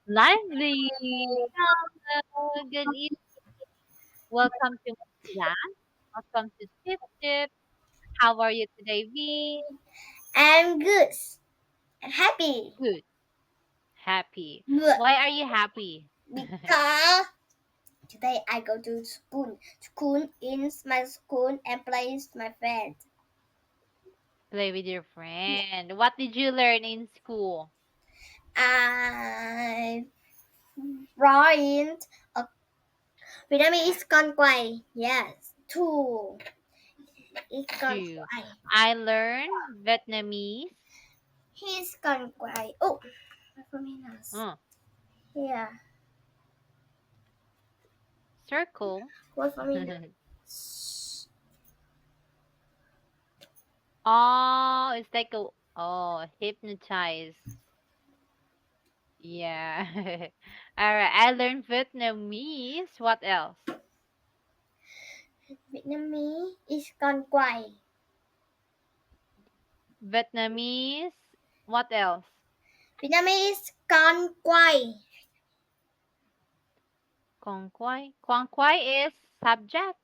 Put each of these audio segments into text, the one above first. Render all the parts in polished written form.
Lively. Hello, good evening. Welcome to my class. Welcome to Tip Tip. How are you today, V? I'm good. I'm happy. Good. Happy. But Why are you happy? because today I go to school. School in my school and play with my friend. Play with your friend. What did you learn in school? I drawing a Vietnamese con quay. Yes, two. It's con Two. quay. I learned Vietnamese. He's con quay. Oh, for me now. Oh, Yeah, circle. what for me now? Oh, it's like hypnotize. Yeah. All right. I learned Vietnamese. What else? Vietnamese is con quay. Vietnamese. What else? Vietnamese con quay. Quang Quai. Quang Quai is subject.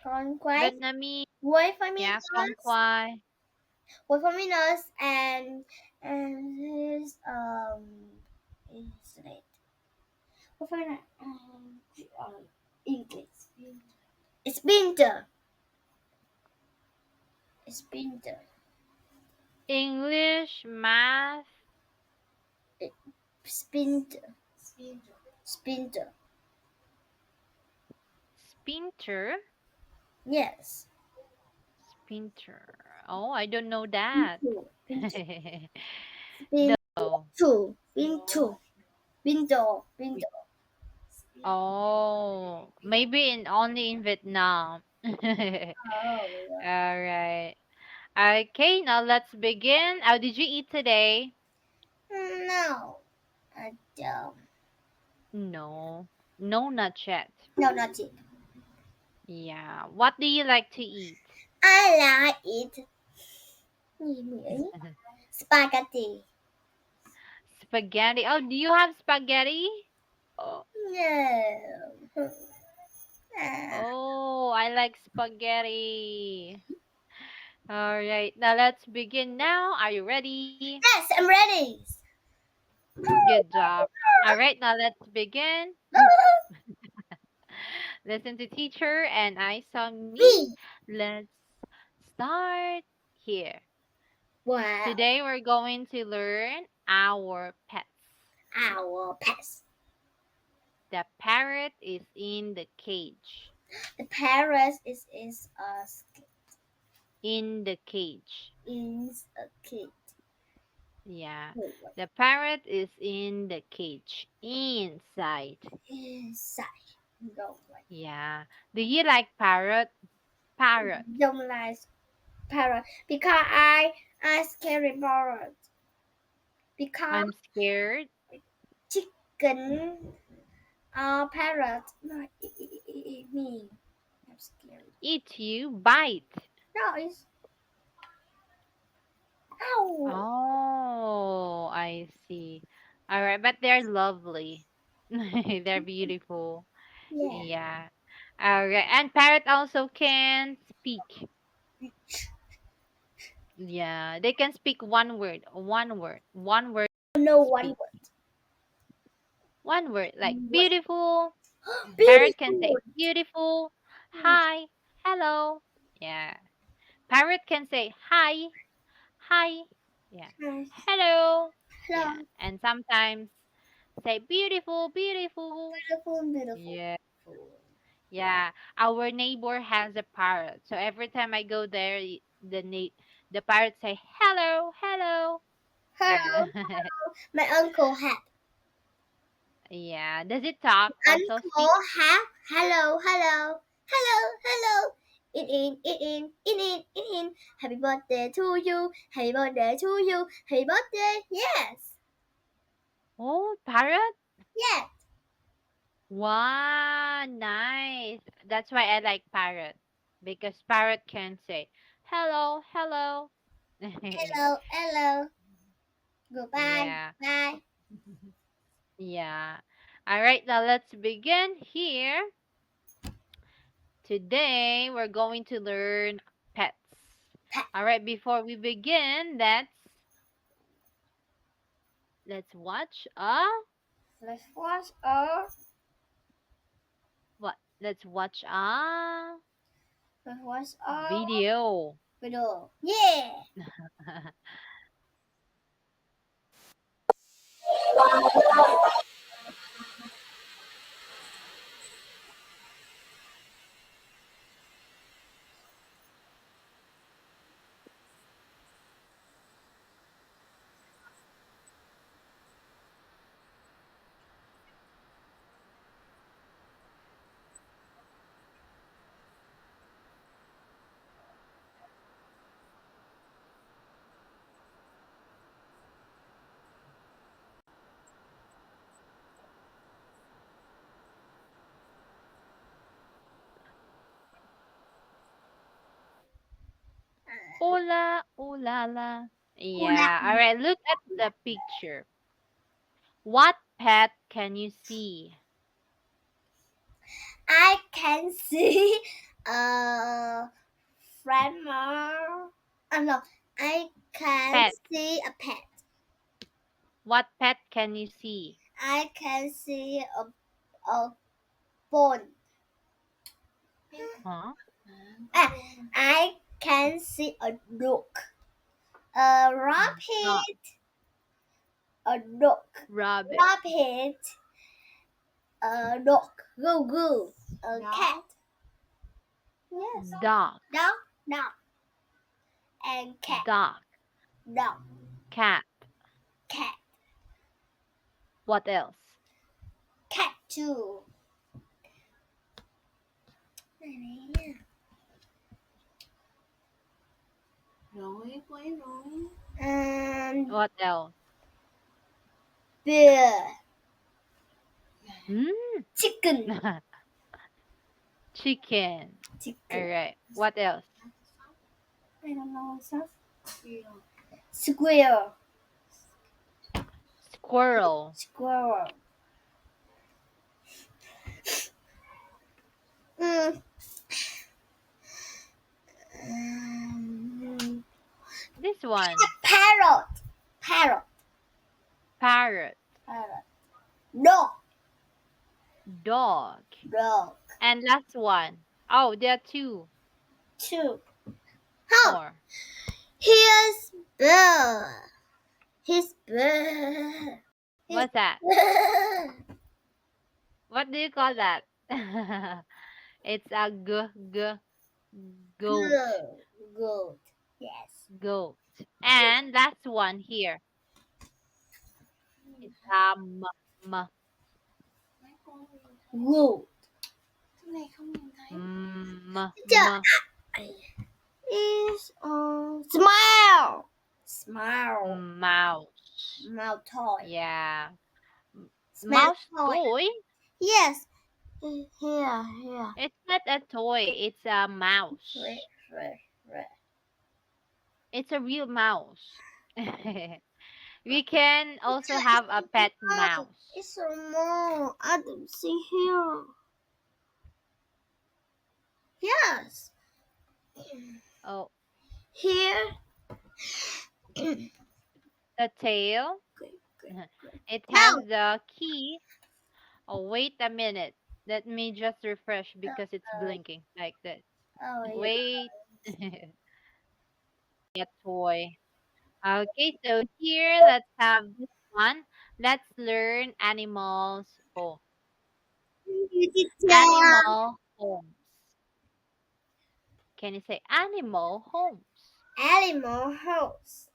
Con quay. Vietnamese. Wait for me Yeah, Quang now. Quai. Wait for me now. And his is late. Wait for me now. English. It's winter. It's winter. English, math, It's winter. It's winter. spinter. Yes. Spinter. Oh, I don't know that. Winter. Winter. Winter. No. Winter. Winter. Winter. Oh, maybe in only in Vietnam. Oh, yeah. All right. Okay, now let's begin. How did you eat today? No. I don't. No. No, not yet. No, not it. Yeah. What do you like to eat? I like it. Spaghetti. Spaghetti. Oh, do you have spaghetti? Oh, No. Ah. oh, I like spaghetti. All right, now let's begin now. Are you ready? Yes, I'm ready. Good job. All right, now let's begin. Listen to teacher and I saw me. B. Let's start here. Wow. Today we're going to learn our pets. Our pets. The parrot is in the cage. The parrot is a In the cage. is a kid. Yeah. Wait, what? The parrot is in the cage. Inside. Inside. Don't like. Yeah. Do you like parrot? Parrot. Don't like parrot because I scary parrot because I'm scared. chicken parrot no eat me. I'm scared. Eat you. Bite. No, it's ow. Oh, I see. All right, but they're lovely. They're beautiful. Yeah. Yeah. All right. And parrot also can speak. Yeah. They can speak one word. One word. One word No one speak. word. One word like What? beautiful. Parrot can say Beautiful. beautiful, hi, hello. Yeah. Parrot can say hi, hi. Yeah. Hello. Yeah. Hello. And sometimes say beautiful, beautiful. Beautiful, beautiful. Yeah. Yeah. Our neighbor has a parrot. So every time I go there, the parrot say hello, hello. Yeah. Hello. My uncle hat. Yeah. Does it talk? Also speak? Uncle hat. Hello, hello. Hello, hello. In. Happy birthday to you. Happy birthday to you. Happy birthday. Yes. Oh, parrot? Yes. Wow, nice. That's why I like parrot because parrot can say hello, hello. Hello, hello. Goodbye. Yeah. Bye. Yeah. All right, now let's begin here. Today we're going to learn pets. Pet. All right, before we begin, let's watch a Let's watch a what? Let's watch a let's watch a video. video. Yeah. Hola, hola, la. Una. Yeah. All right, look at the picture. What pet can you see? I can see a grandma. Oh no, I can Pet. see a pet. What pet can you see? I can see a bone. Huh? Ah, I can see a duck. A Dog, rabbit. A duck. rabbit, Rabbit. A dog. Goo goo. A cat. Yes. dog, Dog. Dog. And cat. dog, Dog. cat. Cat. What else? Cat too. Rồi, quay rồi. What else? Bear. Hmm? Chicken. Chicken. All Chicken. right. What else? I don't know. Squirrel. Squirrel. Squirrel. Mm. This one. Parrot. Parrot. Parrot. Parrot. Dog. Dog. Dog. And last one. Oh, there are two Two. Oh, more. here's bear. Here's bear. What's that? What do you call that? It's a goat. Goat. Yes. Goat. And last one here. It's a m Goat. m Yeah. Is smile. Smile. mouse. Mouse toy. Yeah. Smell Mouse toy? Yes. Here. It's not a toy. It's a mouse. Red. It's a real mouse. We can also have a pet mouse. It's small. I don't see here. Yes. Oh, Here. the tail. Good. It Now. has the key. Oh, wait a minute. Let me just refresh because it's blinking like this. Oh, yeah. Wait. A toy. Okay, so here let's have this one. Let's learn animals. Oh, animal homes. Can you say animal homes? Animal house.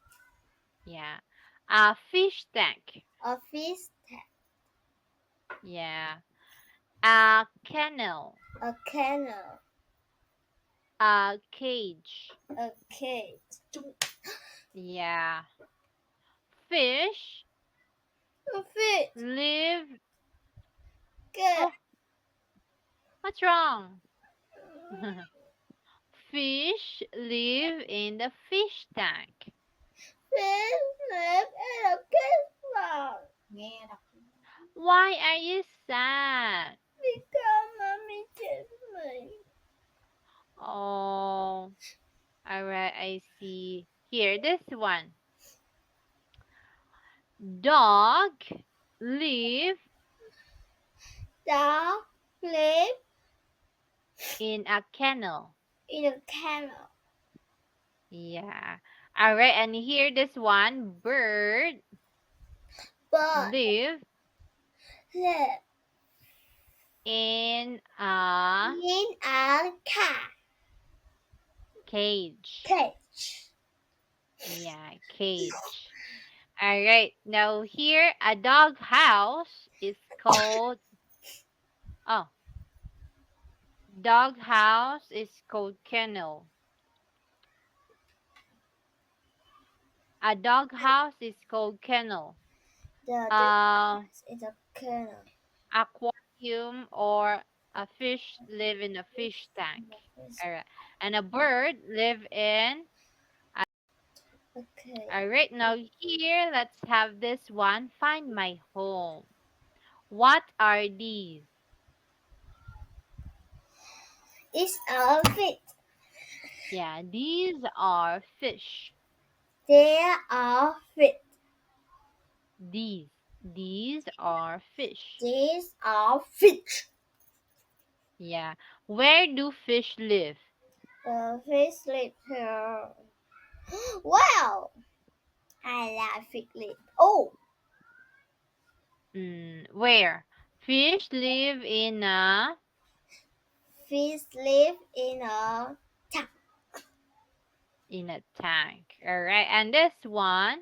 Yeah. A fish tank. Office. Yeah. A kennel. A kennel. A cage. A cage. Yeah. Fish A fish. live. Good. Oh, what's wrong? Fish live in the fish tank. Fish live in a kingdom. Nghe đọc Why are you sad? because mommy kissed me. Oh, alright, I see. Here, this one. Dog live Dog live in a kennel. in a kennel. Yeah. Alright, and here, this one. Bird Bird live live in a in a cat cage. cage. Yeah, cage. All right. Now here, a dog house is called. Oh, dog house is called kennel. A dog house is called kennel. The Uh, is a kennel. aquarium or a fish live in a fish tank. All right. And a bird live in. Okay. All right. Now here, let's have this one. Find my home. What are these? It's a fish. Yeah, these are fish. There are fish. These are fish. These are fish. Yeah. Where do fish live? The fish live here. Wow! I like fish live. Oh, Where? Fish live in a fish live in a tank. tank. All right. And this one,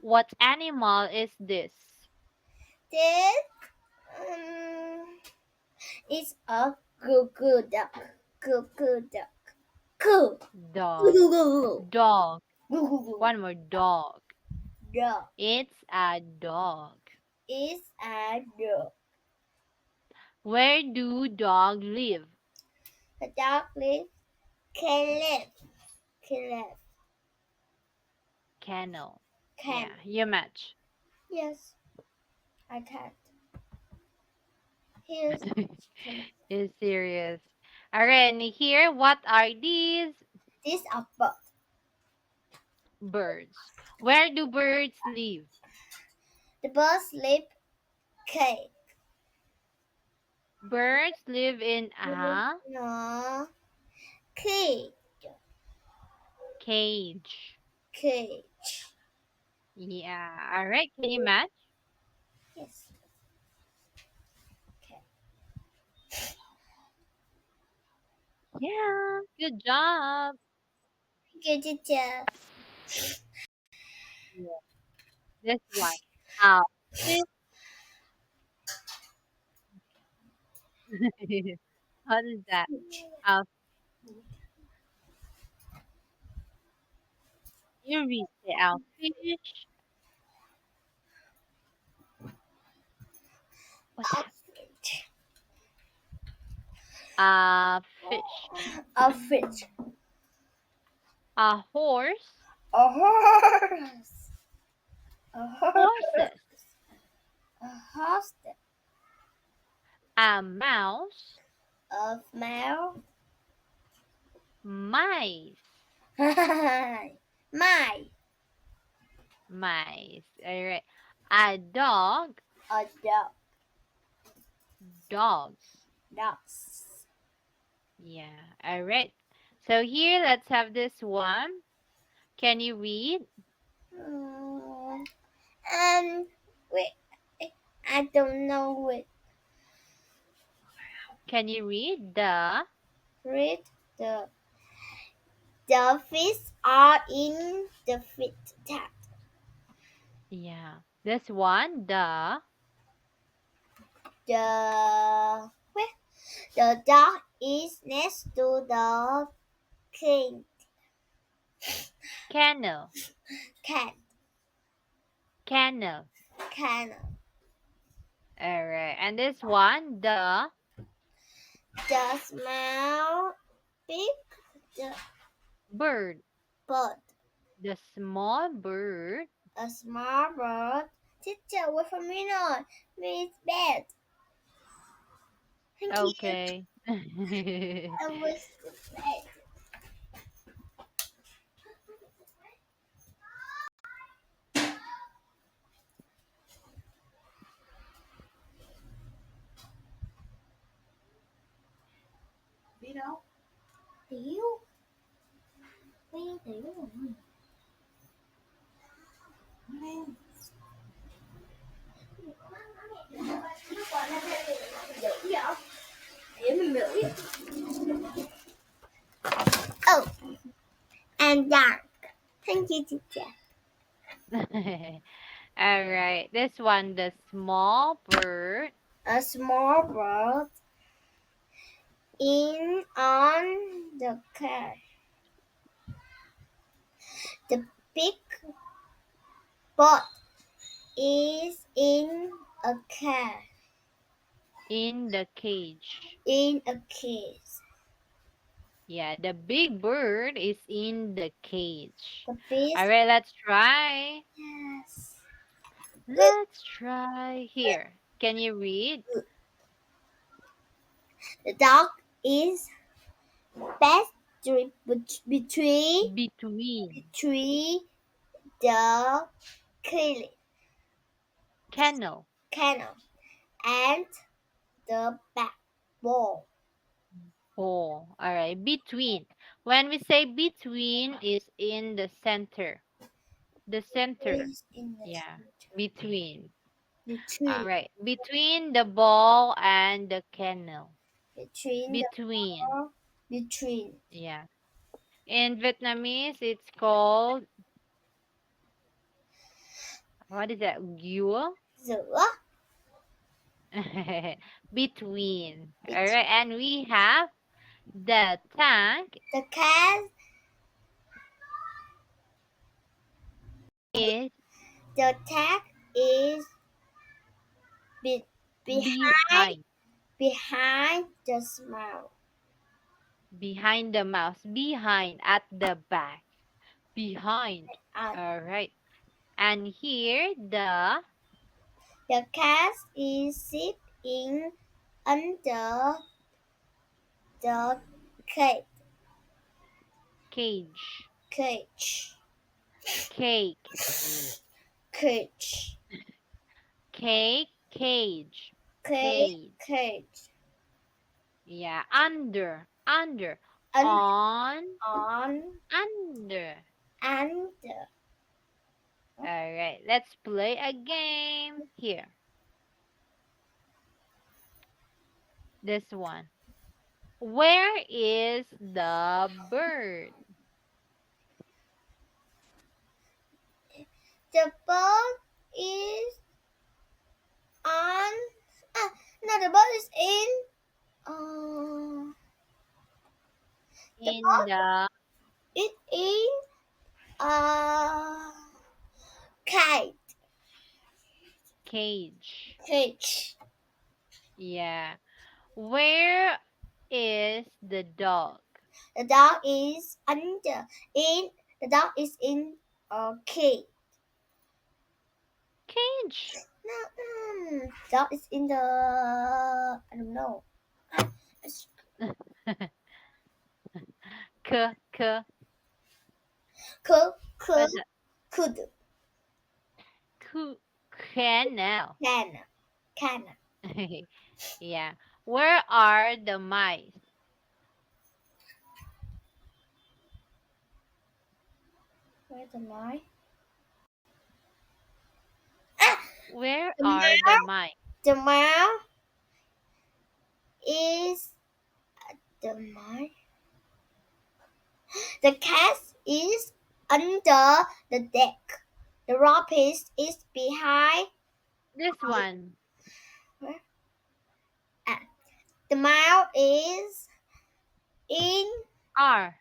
what animal is this? This is a goo duck. Goo duck. Goo. Goo Dog. goo goo Dog. goo goo goo. One more dog. Dog It's a dog. is a dog. Where do dogs live? The dog live can live. Can live. Kennel. Can. Yeah, you match. Yes, I can't. Here's Is serious. All right, and here, what are these? this a bird. Birds. Where do birds live? The birds live cage. Birds live in a No, cage. cage. Cage. Yeah. All right, can you match? Yes. Okay. Yeah. Good job. Good teacher. Yeah. This one. Uh, fish. What is that? Uh, you read it out. Fish. What's A that? fish. Fish. A fish. A horse. A horse. A horse. Horses. A horse. A mouse. A mouth. Mice. My. Mice. All right. A dog. A dog. Dogs. Dogs. Yeah. All right. So here, let's have this one. Can you read? Mm, and wait, I don't know what. Can you read the? Read the fish are in the fish tank. Yeah. This one, the The where the dog is next to the king kennel. cat Kennel. kennel. All right. And this one, the The smell big the bird. bird. The small bird. A small bird. Teacher, wait for me now. Miss bed. Thank you. Okay. I was bed. Tiểu. Tiểu. Tiểu. Oh, and dark. Thank you, teacher. All right. This one, the small bird A small bird in on the car. The big bird is in a car. in the cage. In a cage. Yeah, the big bird is in the cage. The beast. All right, let's try. Yes. Let's try here. Can you read? The dog is best between Between. the kill- Kennel. kennel and the backbone. Oh, all right. Between. When we say between is in the center. The center. Is in the Yeah. center. Between. The All tree right. Between the ball and the kennel. between the Between. ball between Yeah. In Vietnamese, it's called, what is that? Gua? giữa Between. All bet- right. And we have the tank the cat is the tag is be, behind behind. behind the smile Behind the mouse. Behind. At the back. Behind. at All right. And here the cat is sitting under the cage cage. cage Cake. cage Cake. Cage. cage Cage. cage Yeah. Under. Under. and On. on Under. under All right. Let's play a game here. This one. Where is the bird? the bird is on no the bird is in the In bird the is in uh kite cage. cage. Yeah. Where is the dog? The dog is under in the dog is in a cage. Cage. No, dog is in the I don't know. It's K. K. could could What's that? could Kennel. can Yeah. Where are the mice? where the my ah Where the are the mice? the mouse is the mouse. The cat is under the deck. The rabbit is behind. This one. Ah, the mouse is in R.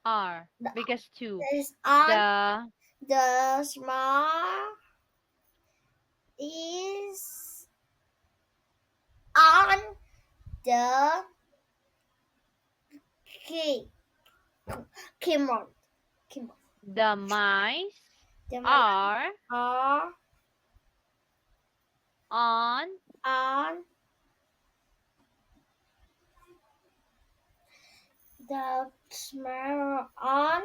R. the Because two. is on The the small is on the key. Keyboard. Keyboard. The mice The mice are are on on the smell on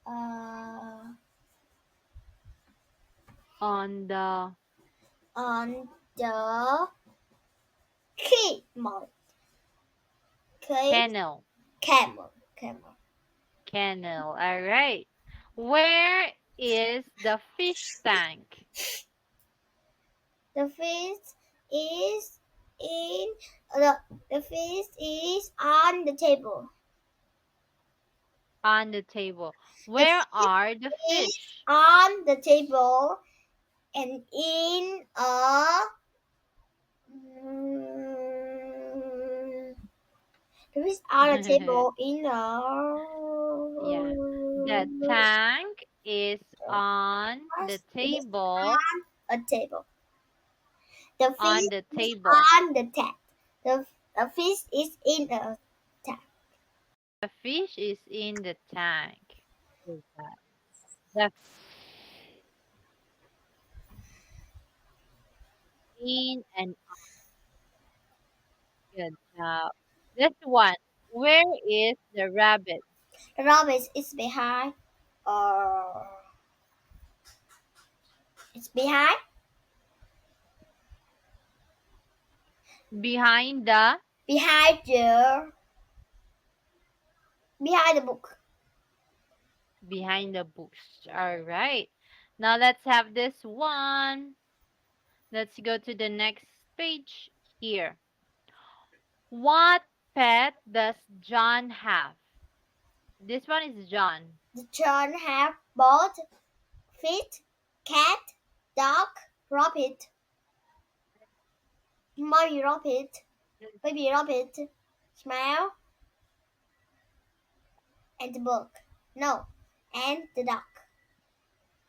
uh on the on the camel case kennel. camel. Kennel. All right. Where is the fish tank? The fish is in the fish is on the table. On the table. The Where fish are the is fish? on the table and in a mm, the fish on the table in Yeah. The tank is on the table. a table. The On fish the is table. on the tap. The fish is in a tap. The fish is in the tank. Is that the in and good job. This one. Where is the rabbit? The rabbit is behind. Uh, it's Behind the behind the behind the book. behind the bush. All right. Now let's have this one. Let's go to the next page here. What pet does John have? This one is John. The children have both feet, cat, dog, rabbit, mommy rabbit, baby rabbit, smile, and the book. No, and the dog.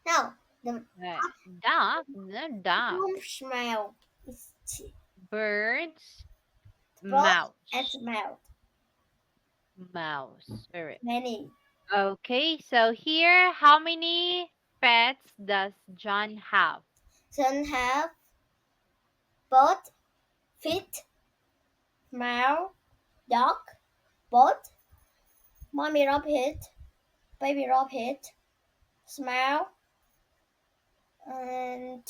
No, the Dog, no dog. room smile is Birds, both and mouse. smell Mouse. All right. many. Okay, so here, how many pets does John have? Children have both feet, smile, dog, both, mommy rabbit, baby rabbit, smile, and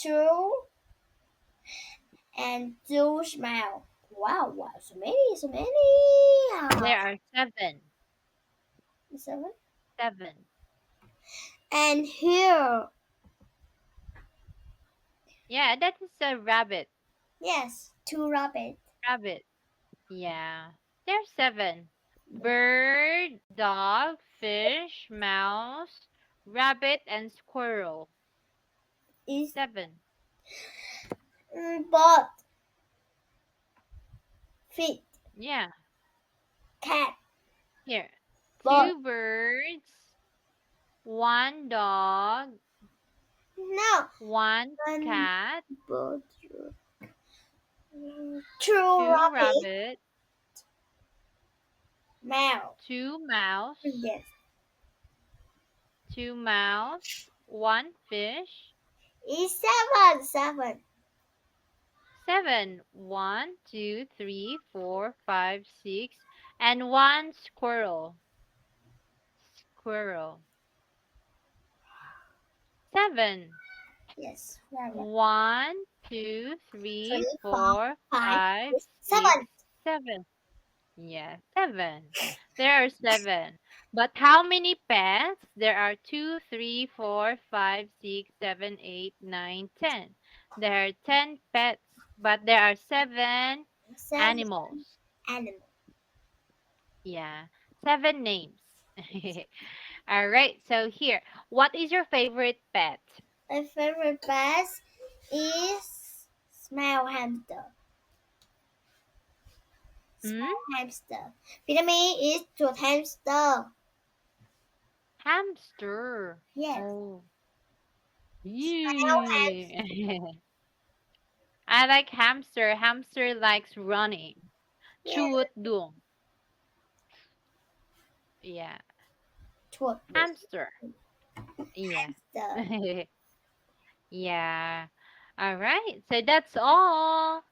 two smile. Wow, wow, so many, so many. There are seven. Seven. Seven. And here, Yeah, that is a rabbit. yes, two rabbit. Rabbit. Yeah. There's seven. Bird, dog, fish, mouse, rabbit, and squirrel. Is Seven. both feet, Yeah. cat, Here. both. Two birds, one dog, No, one and cat, both. Two two rabbit, rabbit, mouse. two mouse, Yes, two mouse, one fish, is seven, seven. seven. One, two, three, four, five, six, and one squirrel. Squirrel. Seven. Yes, seven. One, two, Three, three, four, four, five, five, six, six, seven. seven. Yeah, seven. There are seven. But how many pets? There are two, three, four, five, six, seven, eight, nine, 10. There are 10 pets, but there are seven Seven animals. animals. Yeah, seven names. All right, so here, what is your favorite pet? My favorite pet is small hamster. Hmm? Small hamster. Vitamin is to hamster. Hamster. Yes. Oh, Small ham- yeah. I like hamster. Hamster likes running. Chuột đường. Yeah. Chuột. Hamster. Yeah. Hamster. Yeah. All right. So that's all.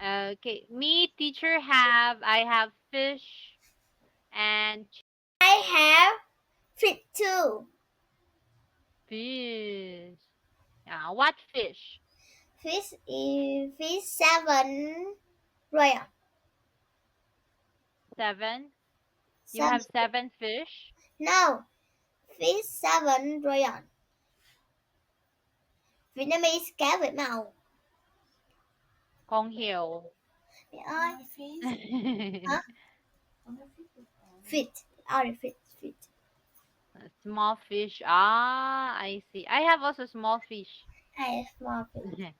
Okay. Me, teacher, I have fish and I have fish too. fish. Yeah. What fish? Fish 7 royal. 7. You 7. have 7 fish. No. Fish 7 royal. Vietnamese cá Việt màu. Con heo. Mẹ ơi. Hả? Fish. Only fish. Small fish. Ah, I see. I have also small fish. I have small fish.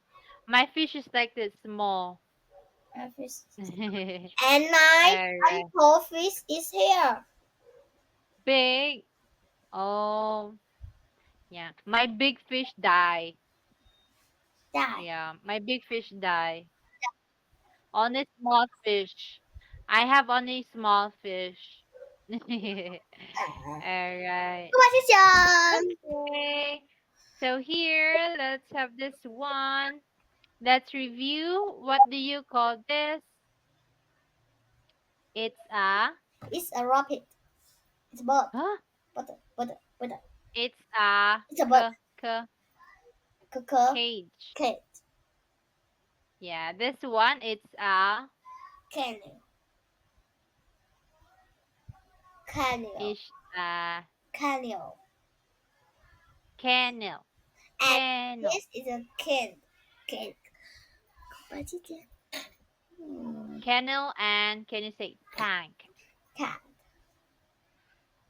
My fish is like this small. Fish. All And my right. uncle fish is here. Big. Oh, yeah. My big fish die. Die. Yeah, my big fish die. Only small fish. I have only small fish. All right. Goodbye, teacher. Okay. So here, let's have this one. Let's review. What do you call this? It's a It's a rabbit. It's a bird. huh? Bird. It's a It's a bird. cage. Cage. Yeah, this one it's a Kennel. is a Kennel. kennel. And Kennel. this is a can. Goodbye, teacher. Kennel and can you say tank? Cat.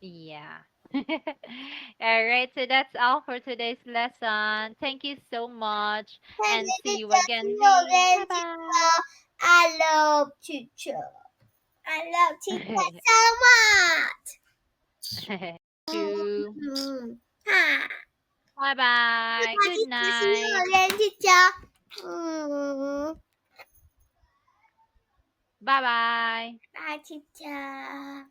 Yeah. All right, so that's all for today's lesson. Thank you so much and see you again. Bye bye. I love teacher. I love teacher so much. You. Ha. Bye bye. Goodbye, Good teacher. See you night. again, teacher. Bye bye. Bye, teacher.